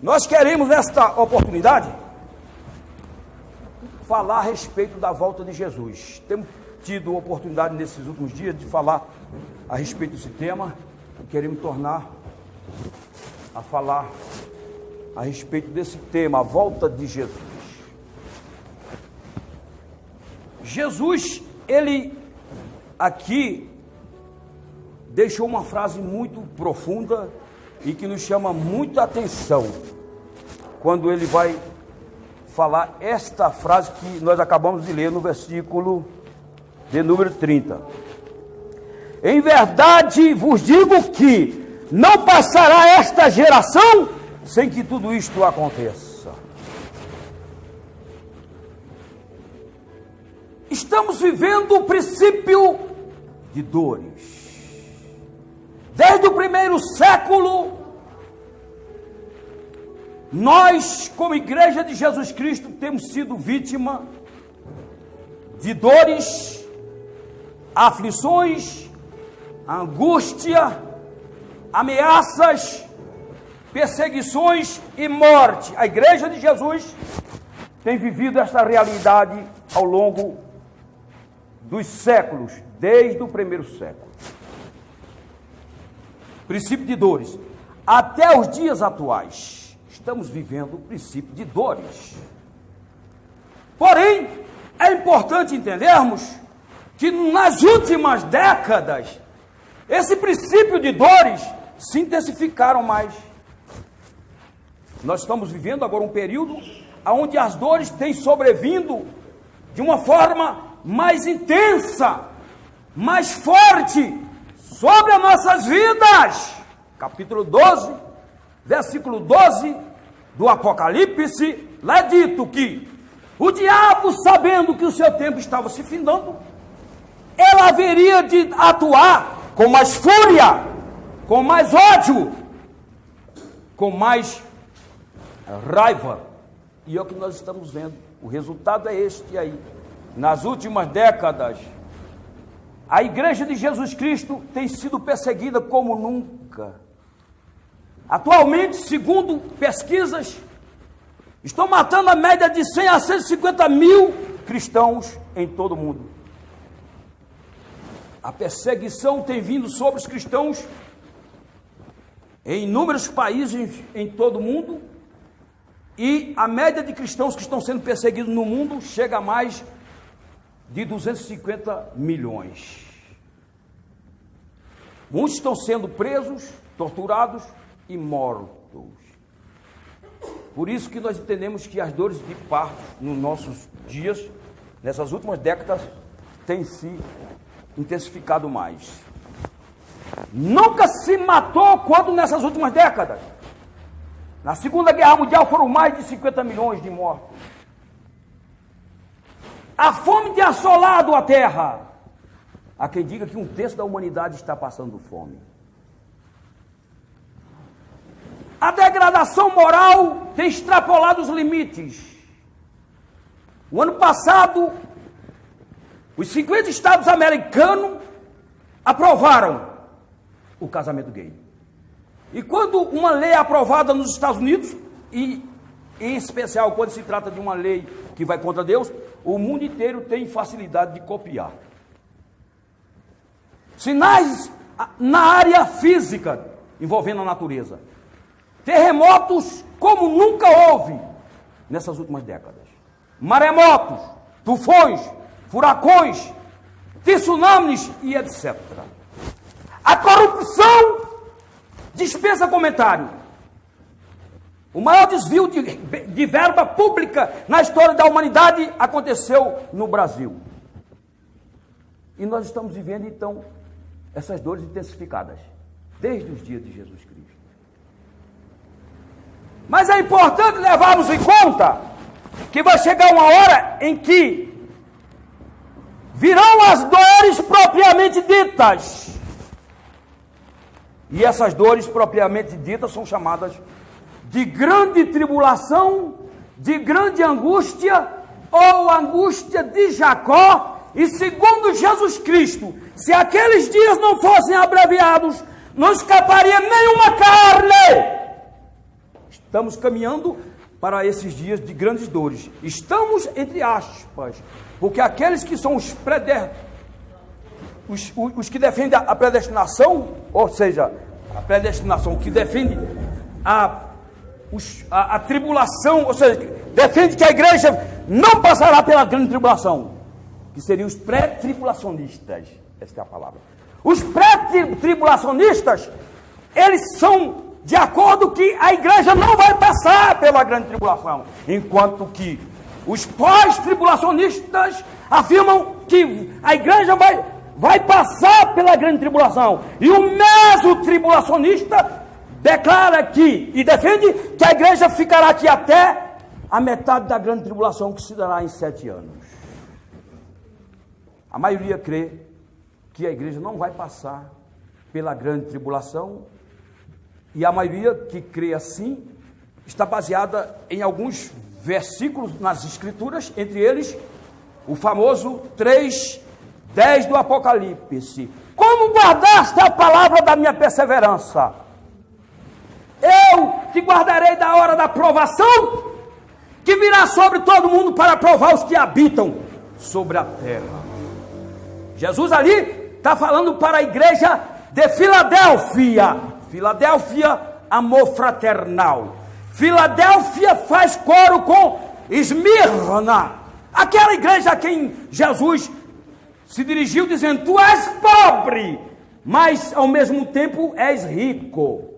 Nós queremos, nesta oportunidade, falar a respeito da volta de Jesus. Temos tido oportunidade nesses últimos dias de falar a respeito desse tema e queremos tornar a falar a respeito desse tema, a volta de Jesus. Jesus, ele aqui deixou uma frase muito profunda e que nos chama muita atenção quando ele vai falar esta frase que nós acabamos de ler no versículo de número 30. Em verdade vos digo que não passará esta geração sem que tudo isto aconteça. Estamos vivendo o princípio de dores. Desde o primeiro século, nós, como Igreja de Jesus Cristo, temos sido vítima de dores, aflições, angústia, ameaças, perseguições e morte. A Igreja de Jesus tem vivido esta realidade ao longo dos séculos, desde o primeiro século. Princípio de dores. Até os dias atuais, estamos vivendo o princípio de dores. Porém, é importante entendermos que nas últimas décadas, esse princípio de dores se intensificaram mais. Nós estamos vivendo agora um período onde as dores têm sobrevindo de uma forma mais intensa, mais forte, sobre as nossas vidas. Capítulo 12, versículo 12 do Apocalipse, lá é dito que o diabo, sabendo que o seu tempo estava se findando, ele haveria de atuar com mais fúria, com mais ódio, com mais raiva. E é o que nós estamos vendo. O resultado é este aí. Nas últimas décadas, a Igreja de Jesus Cristo tem sido perseguida como nunca. Atualmente, segundo pesquisas, estão matando a média de 100 a 150 mil cristãos em todo o mundo. A perseguição tem vindo sobre os cristãos em inúmeros países em todo o mundo, e a média de cristãos que estão sendo perseguidos no mundo chega a mais de 250 milhões. Muitos estão sendo presos, torturados e mortos. Por isso que nós entendemos que as dores de parto nos nossos dias, nessas últimas décadas, têm se intensificado mais. Nunca se matou quanto nessas últimas décadas. Na Segunda Guerra Mundial foram mais de 50 milhões de mortos. A fome tem assolado a terra. Há quem diga que 1/3 da humanidade está passando fome. A degradação moral tem extrapolado os limites. O ano passado, os 50 estados americanos aprovaram o casamento gay. E quando uma lei é aprovada nos Estados Unidos, e em especial quando se trata de uma lei que vai contra Deus, o mundo inteiro tem facilidade de copiar. Sinais na área física envolvendo a natureza. Terremotos como nunca houve nessas últimas décadas. Maremotos, tufões, furacões, tsunamis e etc. A corrupção dispensa comentário. O maior desvio de verba pública na história da humanidade aconteceu no Brasil. E nós estamos vivendo, então, essas dores intensificadas, desde os dias de Jesus Cristo. Mas é importante levarmos em conta que vai chegar uma hora em que virão as dores propriamente ditas. E essas dores propriamente ditas são chamadas de grande tribulação, de grande angústia, ou angústia de Jacó. E segundo Jesus Cristo, se aqueles dias não fossem abreviados, não escaparia nenhuma carne. estamos caminhando para esses dias de grandes dores. Estamos entre aspas, porque aqueles que são os que defendem a predestinação, ou seja, a predestinação que defende a tribulação, ou seja, defende que a igreja não passará pela grande tribulação, que seriam os pré-tribulacionistas, essa é a palavra. Os pré-tribulacionistas, eles são de acordo que a igreja não vai passar pela grande tribulação, enquanto que os pós-tribulacionistas afirmam que a igreja vai passar pela grande tribulação, e o meso-tribulacionista declara aqui e defende que a igreja ficará aqui até a metade da grande tribulação, que se dará em 7 anos. A maioria crê que a igreja não vai passar pela grande tribulação, e a maioria que crê assim está baseada em alguns versículos nas Escrituras, entre eles o famoso 3:10 do Apocalipse. Como guardaste a palavra da minha perseverança? Eu te guardarei da hora da provação, que virá sobre todo mundo para provar os que habitam sobre a terra. Jesus ali está falando para a igreja de Filadélfia. Filadélfia, amor fraternal. Filadélfia faz coro com Esmirna, aquela igreja a quem Jesus se dirigiu dizendo: tu és pobre, mas ao mesmo tempo és rico.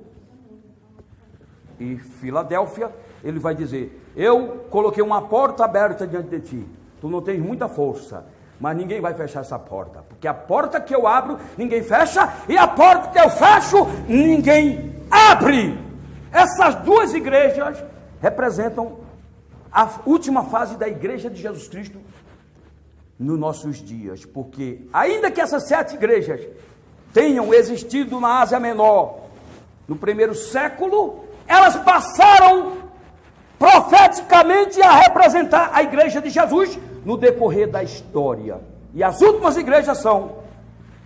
E Filadélfia, ele vai dizer: eu coloquei uma porta aberta diante de ti, tu não tens muita força, mas ninguém vai fechar essa porta, porque a porta que eu abro, ninguém fecha, e a porta que eu fecho, ninguém abre. Essas duas igrejas representam a última fase da igreja de Jesus Cristo nos nossos dias, porque ainda que essas 7 igrejas tenham existido na Ásia Menor no primeiro século, elas passaram profeticamente a representar a igreja de Jesus no decorrer da história. E as últimas igrejas são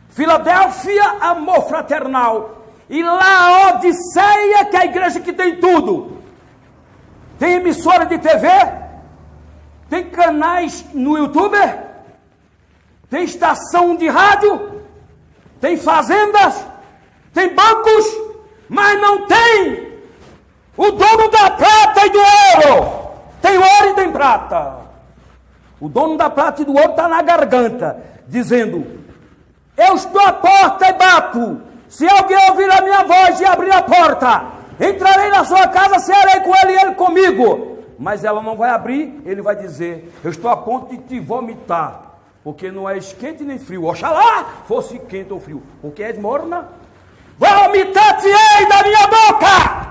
Filadélfia, amor fraternal, e Laodiceia, que é a igreja que tem tudo. Tem emissora de TV, tem canais no YouTube, tem estação de rádio, tem fazendas, tem bancos, mas não tem o dono da prata e do ouro. Tem ouro e tem prata. O dono da prata e do ouro está na garganta, dizendo: eu estou à porta e bato. Se alguém ouvir a minha voz e abrir a porta, entrarei na sua casa, cearei com ele e ele comigo. Mas ela não vai abrir, ele vai dizer: eu estou a ponto de te vomitar, porque não és quente nem frio. Oxalá fosse quente ou frio, porque és morna. Vomitar-te-ei da minha boca.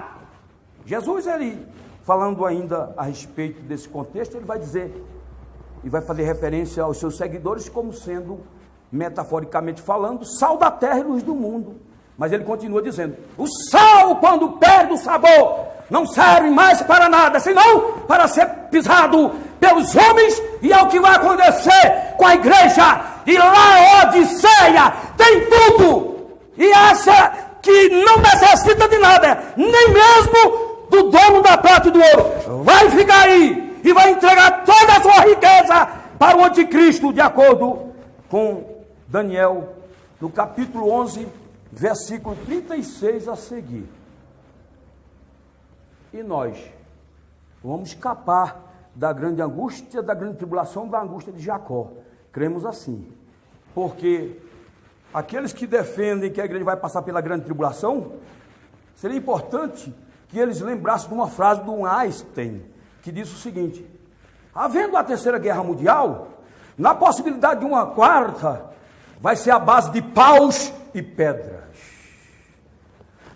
Jesus, ele falando ainda a respeito desse contexto, ele vai dizer, e vai fazer referência aos seus seguidores como sendo, metaforicamente falando, sal da terra e luz do mundo. Mas ele continua dizendo: o sal, quando perde o sabor, não serve mais para nada, senão para ser pisado pelos homens. E é o que vai acontecer com a igreja de Laodiceia. Tem tudo e acha que não necessita de nada, nem mesmo do dono da prata e do ouro. Vai ficar aí e vai entregar toda a sua riqueza para o anticristo, de acordo com Daniel, no capítulo 11, versículo 36 a seguir. E nós vamos escapar da grande angústia, da grande tribulação, da angústia de Jacó. Cremos assim, porque aqueles que defendem que a igreja vai passar pela grande tribulação, seria importante que eles lembrassem de uma frase de um Einstein, que diz o seguinte: havendo a terceira guerra mundial, na possibilidade de uma quarta, vai ser a base de paus e pedras.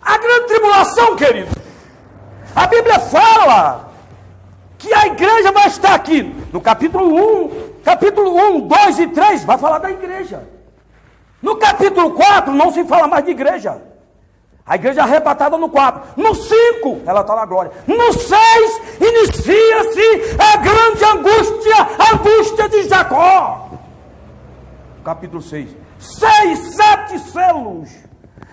A grande tribulação, queridos, a Bíblia fala que a igreja vai estar aqui, no capítulo 1, 2 e 3, vai falar da igreja. No capítulo 4, não se fala mais de igreja. A igreja é arrebatada no 4. No 5, ela está na glória. No 6, inicia-se a grande angústia, a angústia de Jacó. Capítulo 6. 7 selos.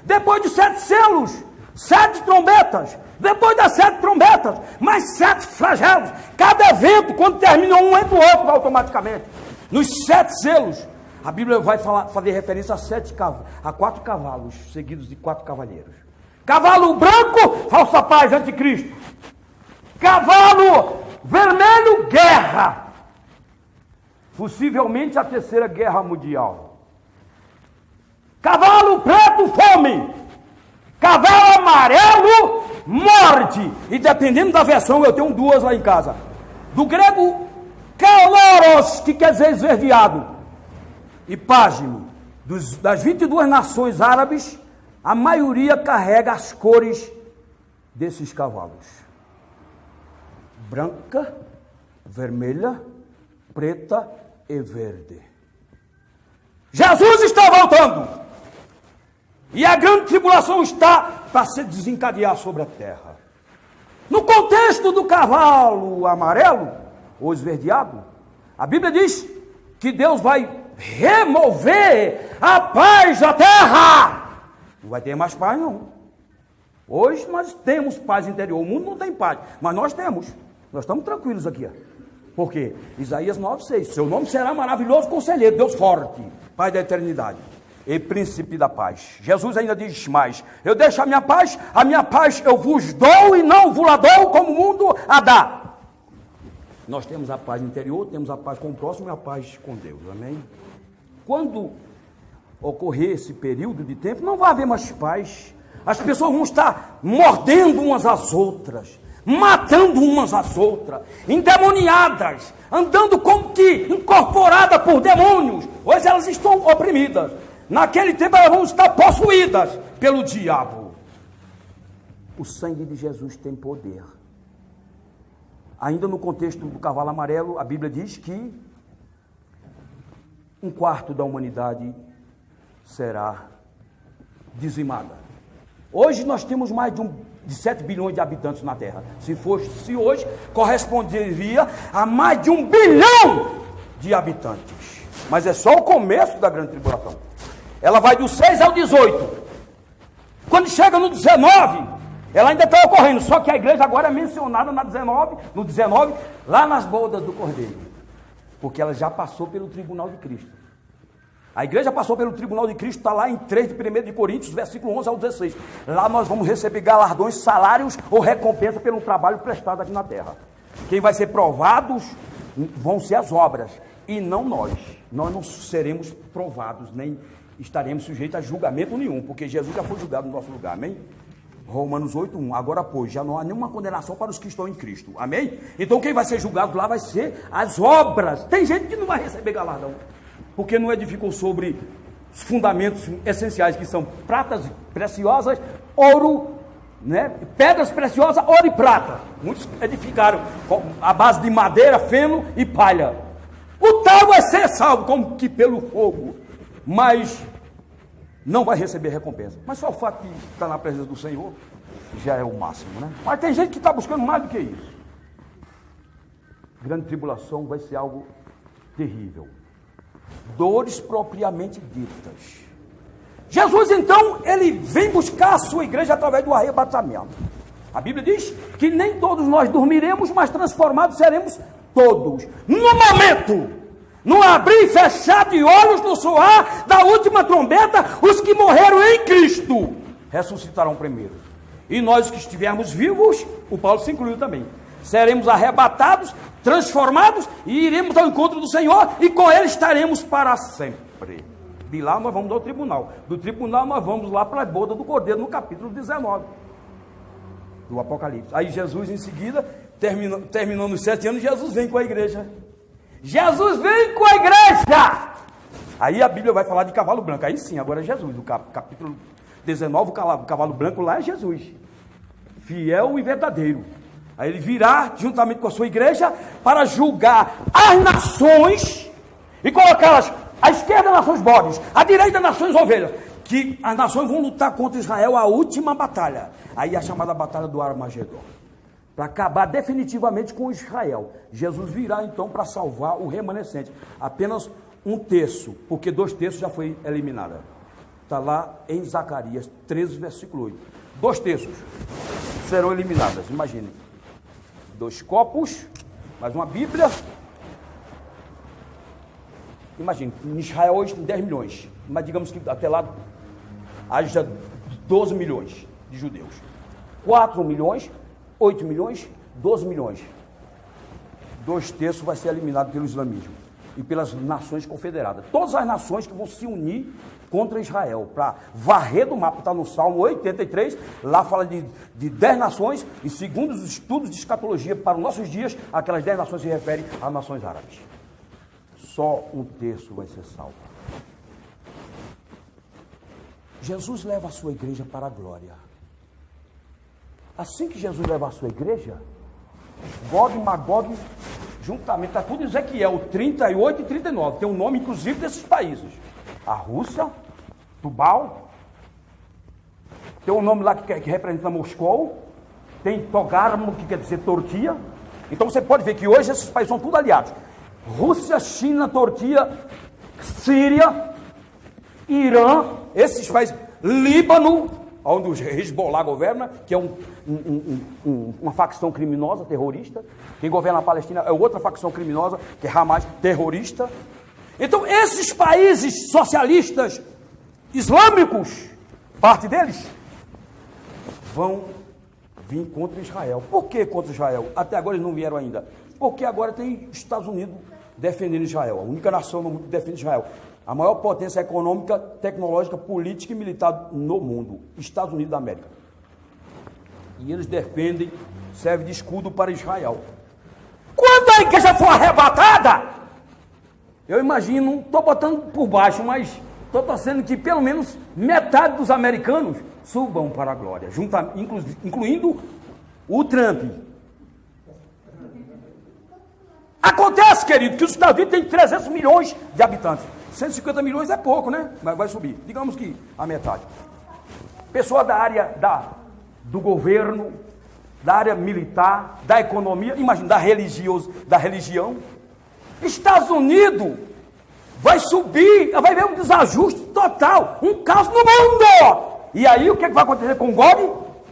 Depois de 7 selos, 7 trombetas. Depois das 7 trombetas, mais 7 flagelos. Cada evento, quando termina um, entra o outro automaticamente. Nos 7 selos, a Bíblia vai fazer referência a 4 cavalos, seguidos de 4 cavaleiros. Cavalo branco, falsa paz, anticristo. Cavalo vermelho, guerra. Possivelmente a 3ª guerra mundial. Cavalo preto, fome. Cavalo amarelo, morte. E dependendo da versão, eu tenho 2 lá em casa. Do grego, kaloros, que quer dizer esverdeado. E págine. Das 22 nações árabes, a maioria carrega as cores desses cavalos. Branca, vermelha, preta e verde. Jesus está voltando. E a grande tribulação está para se desencadear sobre a terra. No contexto do cavalo amarelo, ou esverdeado, a Bíblia diz que Deus vai remover a paz da terra. Não vai ter mais paz, não. Hoje nós temos paz interior. O mundo não tem paz, mas nós temos. Nós estamos tranquilos aqui. Por quê? Isaías 9,6. Seu nome será maravilhoso conselheiro, Deus forte, Pai da eternidade e príncipe da paz. Jesus ainda diz mais: eu deixo a minha paz eu vos dou e não vos la dou como o mundo a dá. Nós temos a paz interior, temos a paz com o próximo e a paz com Deus, amém? Quando ocorrer esse período de tempo, não vai haver mais paz. As pessoas vão estar mordendo umas às outras, matando umas às outras, endemoniadas, andando como que incorporadas por demônios. Hoje elas estão oprimidas. Naquele tempo elas vão estar possuídas pelo diabo. O sangue de Jesus tem poder. Ainda no contexto do cavalo amarelo, a Bíblia diz que 1/4 da humanidade será dizimada. Hoje nós temos mais de 7 bilhões de habitantes na Terra. Se hoje, corresponderia a mais de 1 bilhão de habitantes. Mas é só o começo da grande tribulação. Ela vai do 6 ao 18. Quando chega no 19, ela ainda está ocorrendo. Só que a igreja agora é mencionada no 19, lá nas bodas do Cordeiro. Porque ela já passou pelo tribunal de Cristo. A igreja passou pelo tribunal de Cristo, está lá em 3 de 1 de Coríntios, versículo 11 ao 16. Lá nós vamos receber galardões, salários ou recompensa pelo trabalho prestado aqui na terra. Quem vai ser provados vão ser as obras, e não nós. Nós não seremos provados, nem estaremos sujeitos a julgamento nenhum, porque Jesus já foi julgado no nosso lugar, amém? Romanos 8:1. Agora, pois, já não há nenhuma condenação para os que estão em Cristo, amém? Então quem vai ser julgado lá vai ser as obras. Tem gente que não vai receber galardão, porque não edificou sobre os fundamentos essenciais, que são pratas preciosas, ouro, né? Pedras preciosas, ouro e prata. Muitos edificaram à base de madeira, feno e palha. O tal vai ser salvo como que pelo fogo, mas não vai receber recompensa. Mas só o fato de estar na presença do Senhor já é o máximo, né? Mas tem gente que está buscando mais do que isso. Grande tribulação vai ser algo terrível. Dores propriamente ditas. Jesus, então, ele vem buscar a sua igreja através do arrebatamento. A Bíblia diz que nem todos nós dormiremos, mas transformados seremos todos. No momento, no abrir e fechar de olhos, no soar da última trombeta, os que morreram em Cristo ressuscitarão primeiro. E nós que estivermos vivos, o Paulo se incluiu também, seremos arrebatados, transformados e iremos ao encontro do Senhor, e com Ele estaremos para sempre. De lá nós vamos ao tribunal. Do tribunal nós vamos lá para a boda do Cordeiro, no capítulo 19 do Apocalipse. Aí Jesus, em seguida, terminando os 7 anos, Jesus vem com a igreja. Jesus vem com a igreja. Aí a Bíblia vai falar de cavalo branco. Aí sim, agora é Jesus. No capítulo 19, o cavalo branco lá é Jesus, fiel e verdadeiro. Aí ele virá juntamente com a sua igreja para julgar as nações e colocá-las à esquerda, nações bodes, à direita, nações ovelhas. Que as nações vão lutar contra Israel a última batalha. Aí a chamada batalha do Armagedon, para acabar definitivamente com Israel. Jesus virá então para salvar o remanescente. Apenas 1/3, porque 2/3 já foi eliminada. Está lá em Zacarias 13, versículo 8. 2/3. serão eliminadas. Imagine, 2 copos, mais uma Bíblia. Imagine, em Israel hoje tem 10 milhões, mas digamos que até lá haja 12 milhões de judeus. 4 milhões, 8 milhões, 12 milhões. 2/3 vai ser eliminado pelo islamismo e pelas nações confederadas. Todas as nações que vão se unir contra Israel, para varrer do mapa. Está no Salmo 83, lá fala de 10 nações, e segundo os estudos de escatologia para os nossos dias, aquelas 10 nações se referem às nações árabes. Só 1/3 vai ser salvo. Jesus leva a sua igreja para a glória. Assim que Jesus leva a sua igreja, Gog e Magog, juntamente, está tudo em Ezequiel 38 e 39, tem um nome inclusive desses países. A Rússia, Tubal, tem um nome lá que representa Moscou, tem Togarmo, que quer dizer Turquia. Então você pode ver que hoje esses países são tudo aliados. Rússia, China, Turquia, Síria, Irã, esses países, Líbano, onde o Hezbollah governa, que é uma facção criminosa, terrorista. Quem governa a Palestina é outra facção criminosa, que é Hamas, terrorista. Então, esses países socialistas islâmicos, parte deles, vão vir contra Israel. Por que contra Israel? Até agora eles não vieram ainda. Porque agora tem Estados Unidos defendendo Israel, a única nação no mundo que defende Israel. A maior potência econômica, tecnológica, política e militar no mundo, Estados Unidos da América. E eles defendem, serve de escudo para Israel. Quando a igreja for arrebatada, eu imagino, estou botando por baixo, mas estou torcendo que pelo menos metade dos americanos subam para a glória, incluindo o Trump. Acontece, querido, que os Estados Unidos têm 300 milhões de habitantes. 150 milhões é pouco, né? Mas vai subir. Digamos que a metade. Pessoa da área do governo, da área militar, da economia, imagina, da religião. Estados Unidos vai subir, vai ver um desajuste total, um caos no mundo. E aí o que vai acontecer com Gog?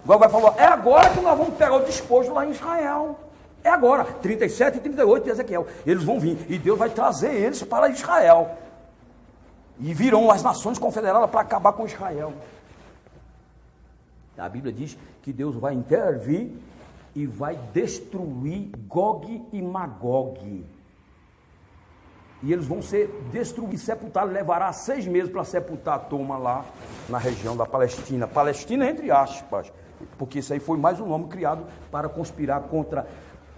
Gog vai falar, é agora que nós vamos pegar o despojo lá em Israel. É agora, 37 e 38 de Ezequiel. Eles vão vir e Deus vai trazer eles para Israel. E virão as nações confederadas para acabar com Israel. A Bíblia diz que Deus vai intervir e vai destruir Gog e Magog. E eles vão ser destruídos, sepultados. Levará 6 meses para sepultar a turma lá na região da Palestina. Palestina entre aspas, porque isso aí foi mais um nome criado para conspirar contra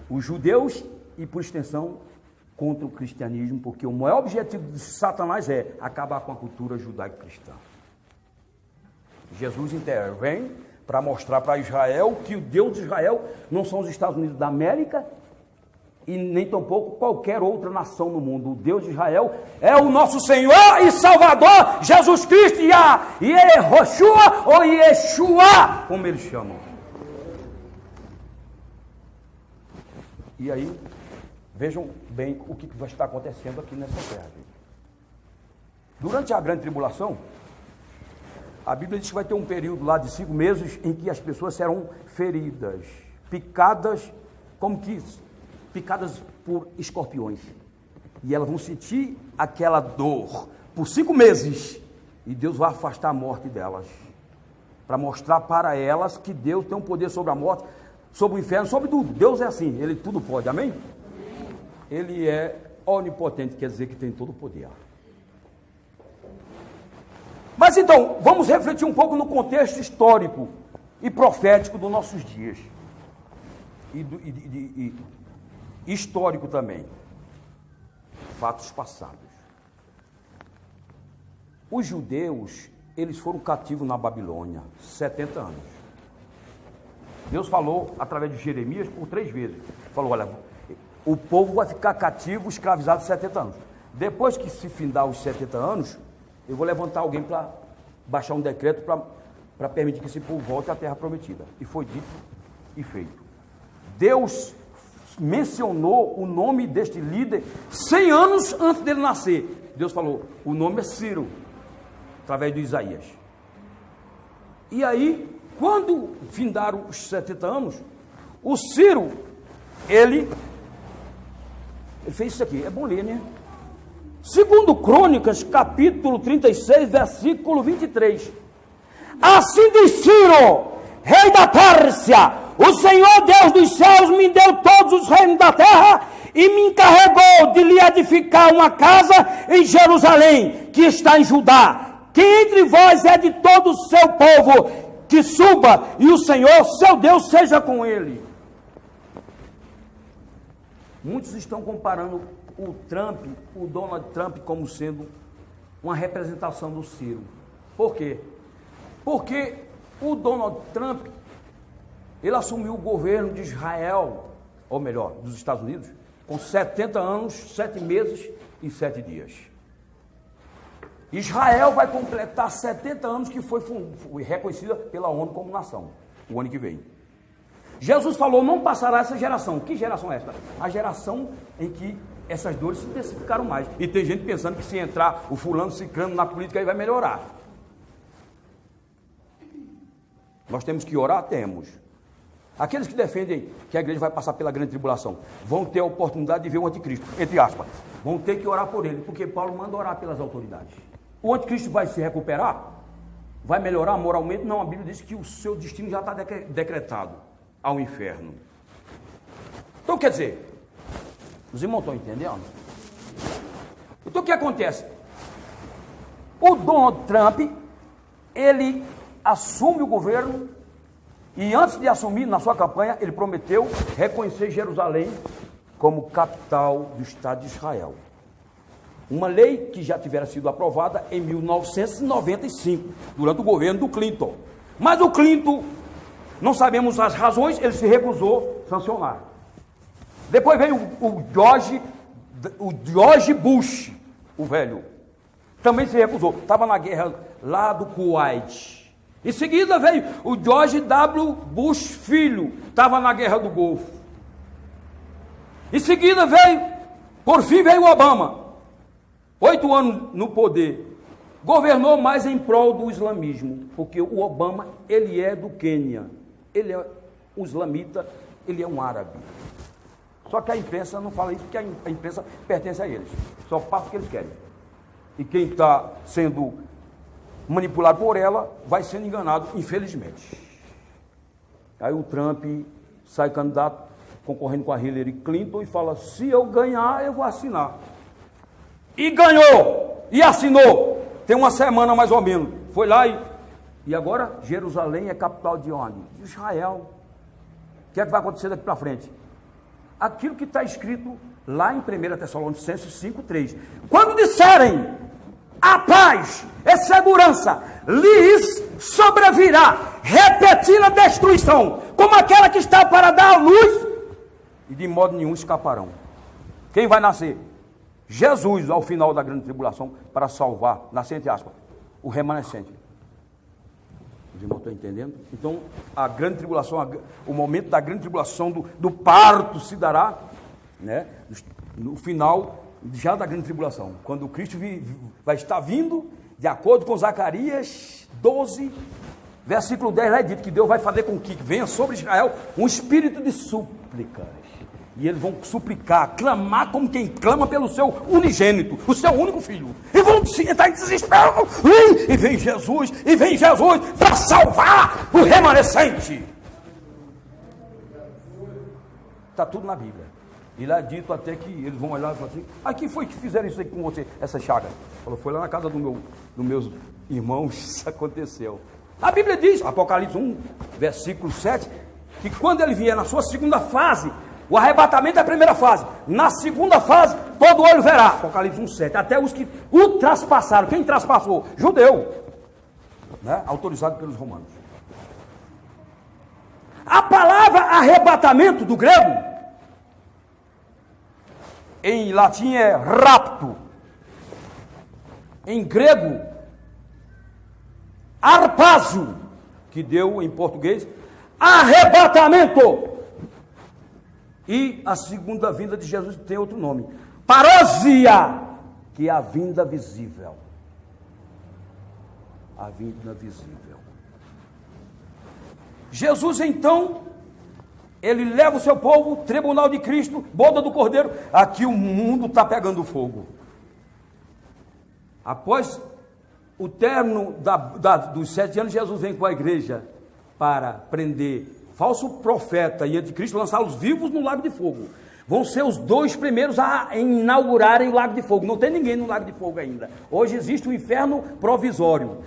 os judeus e, por extensão, contra o cristianismo, porque o maior objetivo de Satanás é acabar com a cultura judaico-cristã. Jesus intervém para mostrar para Israel que o Deus de Israel não são os Estados Unidos da América e nem tampouco qualquer outra nação no mundo. O Deus de Israel é o nosso Senhor e Salvador, Jesus Cristo, Yehoshua ou Yeshua, como eles chamam. E aí, vejam bem o que vai estar acontecendo aqui nessa terra. Durante a grande tribulação, a Bíblia diz que vai ter um período lá de 5 meses em que as pessoas serão feridas, picadas, picadas por escorpiões. E elas vão sentir aquela dor por 5 meses. E Deus vai afastar a morte delas, para mostrar para elas que Deus tem um poder sobre a morte, sobre o inferno, sobre tudo. Deus é assim, Ele tudo pode, amém? Ele é onipotente, quer dizer que tem todo o poder. Mas então, vamos refletir um pouco no contexto histórico e profético dos nossos dias. E histórico também. Fatos passados. Os judeus, eles foram cativos na Babilônia, 70 anos. Deus falou, através de Jeremias, por 3 vezes. Falou, olha, o povo vai ficar cativo, escravizado 70 anos. Depois que se findar os 70 anos, eu vou levantar alguém para baixar um decreto para permitir que esse povo volte à terra prometida. E foi dito e feito. Deus mencionou o nome deste líder 100 anos antes dele nascer. Deus falou, o nome é Ciro, através de Isaías. E aí, quando findaram os 70 anos, o Ciro, ele fez isso aqui, é bom ler, né? Segundo Crônicas, capítulo 36, versículo 23. Assim diz Ciro, rei da Pérsia: o Senhor Deus dos céus me deu todos os reinos da terra e me encarregou de lhe edificar uma casa em Jerusalém, que está em Judá. Quem entre vós é de todo o seu povo, que suba, e o Senhor, seu Deus, seja com ele. Muitos estão comparando o Donald Trump, como sendo uma representação do Ciro. Por quê? Porque o Donald Trump, ele assumiu o governo de Israel, ou melhor, dos Estados Unidos, com 70 anos, 7 meses e 7 dias. Israel vai completar 70 anos que foi reconhecida pela ONU como nação, o ano que vem. Jesus falou, não passará essa geração. Que geração é esta? A geração em que essas dores se intensificaram mais. E tem gente pensando que se entrar o fulano ciclano na política aí vai melhorar. Nós temos que orar? Temos. Aqueles que defendem que a igreja vai passar pela grande tribulação vão ter a oportunidade de ver o anticristo, entre aspas. Vão ter que orar por ele, porque Paulo manda orar pelas autoridades. O anticristo vai se recuperar? Vai melhorar moralmente? Não, a Bíblia diz que o seu destino já está decretado ao inferno. Então, quer dizer, os irmãos estão entendendo? Então, o que acontece? O Donald Trump, ele assume o governo e antes de assumir, na sua campanha, ele prometeu reconhecer Jerusalém como capital do Estado de Israel. Uma lei que já tivera sido aprovada em 1995, durante o governo do Clinton. Mas o Clinton, não sabemos as razões, ele se recusou a sancionar. Depois veio o George Bush, o velho, também se recusou. Estava na guerra lá do Kuwait. Em seguida veio o George W. Bush filho, estava na guerra do Golfo. Em seguida por fim veio o Obama, 8 anos no poder, governou mais em prol do islamismo, porque o Obama, ele é do Quênia, ele é um islamita, ele é um árabe. Só que a imprensa não fala isso, porque a imprensa pertence a eles, só passa o que eles querem. E quem está sendo manipulado por ela vai sendo enganado, infelizmente. Aí o Trump sai candidato, concorrendo com a Hillary Clinton, e fala, se eu ganhar, eu vou assinar. E ganhou, e assinou, tem uma semana mais ou menos, foi lá e agora Jerusalém é capital de onde? De Israel. O que é que vai acontecer daqui para frente? Aquilo que está escrito lá em 1 Tessalonicenses 5,3. Quando disserem a paz e segurança lhes sobrevirá repetida destruição, como aquela que está para dar a luz, e de modo nenhum escaparão. Quem vai nascer? Jesus, ao final da grande tribulação, para salvar, nascer entre aspas, o remanescente. Os irmãos estão entendendo? Então, a grande tribulação, o momento da grande tribulação, do parto se dará, né, no final já da grande tribulação, quando o Cristo vai estar vindo, de acordo com Zacarias 12, versículo 10, lá é dito que Deus vai fazer com que venha sobre Israel um espírito de súplicas, e eles vão suplicar, clamar como quem clama pelo seu unigênito, o seu único filho, e vão entrar em desespero, e vem Jesus para salvar o remanescente. Está tudo na Bíblia. E lá é dito até que eles vão olhar e falar assim, aqui foi que fizeram isso aí com você, essa chaga. Falou, foi lá na casa dos meus irmãos, isso aconteceu. A Bíblia diz, Apocalipse 1, versículo 7, que quando ele vier na sua segunda fase, o arrebatamento é a primeira fase, na segunda fase, todo olho verá, Apocalipse 1, 7, até os que o traspassaram. Quem traspassou? Judeu, né? Autorizado pelos romanos. A palavra arrebatamento do grego, em latim é rapto, em grego, arpásio, que deu em português, arrebatamento. E a segunda vinda de Jesus tem outro nome, parousia, que é a vinda visível. A vinda visível. Jesus então, ele leva o seu povo, tribunal de Cristo, boda do Cordeiro. Aqui o mundo está pegando fogo. Após o término dos 7 anos, Jesus vem com a igreja para prender falso profeta e anticristo, lançá-los vivos no lago de fogo. Vão ser os 2 primeiros a inaugurarem o lago de fogo. Não tem ninguém no lago de fogo ainda. Hoje existe um inferno provisório.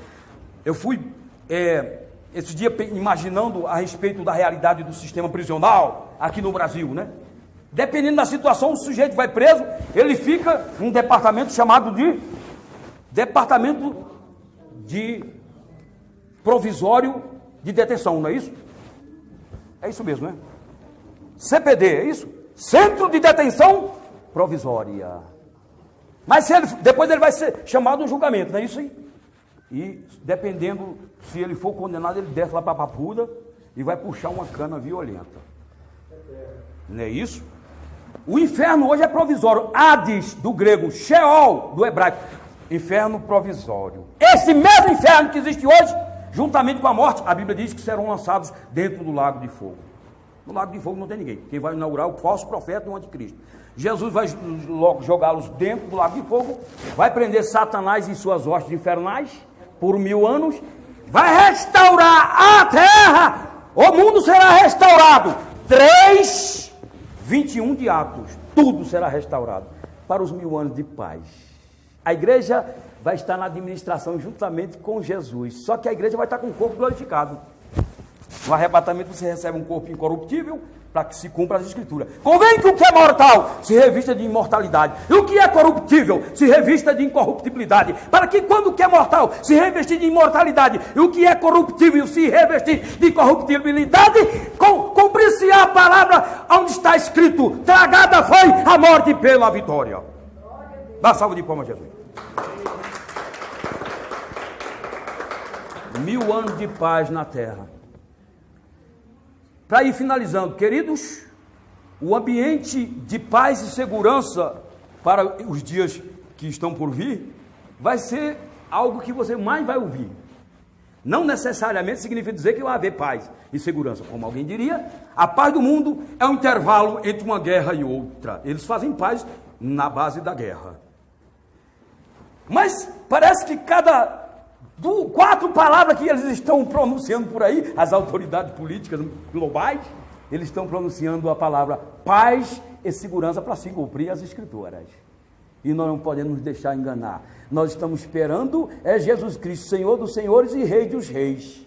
Eu fui esse dia imaginando a respeito da realidade do sistema prisional aqui no Brasil, né? Dependendo da situação, o sujeito vai preso, ele fica num departamento chamado de Departamento de Provisório de Detenção, não é isso? É isso mesmo, né? CPD, é isso? Centro de Detenção Provisória. Mas depois ele vai ser chamado a um julgamento, não é isso aí? E dependendo, se ele for condenado, ele desce lá para a Papuda e vai puxar uma cana violenta. Não é isso? O inferno hoje é provisório. Hades, do grego, Sheol, do hebraico. Inferno provisório. Esse mesmo inferno que existe hoje, juntamente com a morte, a Bíblia diz que serão lançados dentro do lago de fogo. No lago de fogo não tem ninguém. Quem vai inaugurar é o falso profeta e o anticristo. Jesus vai logo jogá-los dentro do lago de fogo, vai prender Satanás e suas hostes infernais por 1000 anos, vai restaurar a terra, o mundo será restaurado. 3:21 de Atos, tudo será restaurado para os 1000 anos de paz. A igreja vai estar na administração juntamente com Jesus, só que a igreja vai estar com o corpo glorificado. No arrebatamento você recebe um corpo incorruptível para que se cumpra as escrituras. Convém que o que é mortal se revista de imortalidade, e o que é corruptível se revista de incorruptibilidade, para que quando o que é mortal se revestir de imortalidade, e o que é corruptível se revestir de corruptibilidade, cumprir-se a palavra onde está escrito: tragada foi a morte pela vitória. Dá salva de palmas, Jesus. 1000 anos de paz na terra. Para ir finalizando, queridos, o ambiente de paz e segurança para os dias que estão por vir vai ser algo que você mais vai ouvir. Não necessariamente significa dizer que vai haver paz e segurança. Como alguém diria, a paz do mundo é um intervalo entre uma guerra e outra. Eles fazem paz na base da guerra. Mas parece que 4 palavras que eles estão pronunciando por aí, as autoridades políticas globais, eles estão pronunciando a palavra paz e segurança para se cumprir as escrituras. E nós não podemos nos deixar enganar. Nós estamos esperando Jesus Cristo, Senhor dos senhores e Rei dos reis.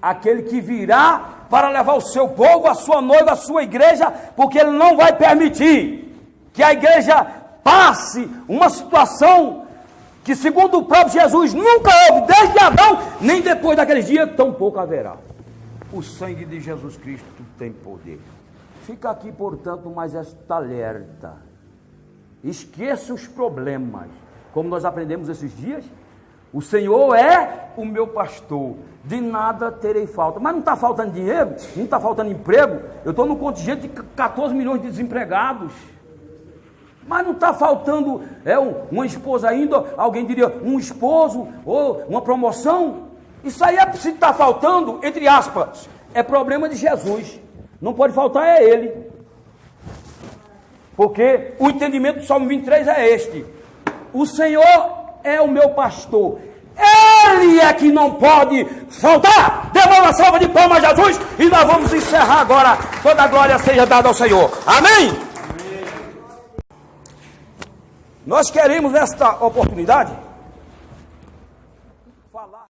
Aquele que virá para levar o seu povo, a sua noiva, a sua igreja, porque ele não vai permitir que a igreja passe uma situação que, segundo o próprio Jesus, nunca houve desde Adão, nem depois daqueles dias, tampouco haverá. O sangue de Jesus Cristo tem poder. Fica aqui, portanto, mais esta alerta. Esqueça os problemas. Como nós aprendemos esses dias, o Senhor é o meu pastor, de nada terei falta. Mas não está faltando dinheiro, não está faltando emprego. Eu estou no contingente de 14 milhões de desempregados. Mas não está faltando uma esposa ainda, alguém diria um esposo, ou uma promoção. Isso aí se está faltando, entre aspas, é problema de Jesus. Não pode faltar é ele. Porque o entendimento do Salmo 23 é este: o Senhor é o meu pastor, Ele é que não pode faltar. Dê uma salva de palmas a Jesus, e nós vamos encerrar agora. Toda a glória seja dada ao Senhor. Amém? Nós queremos, nesta oportunidade,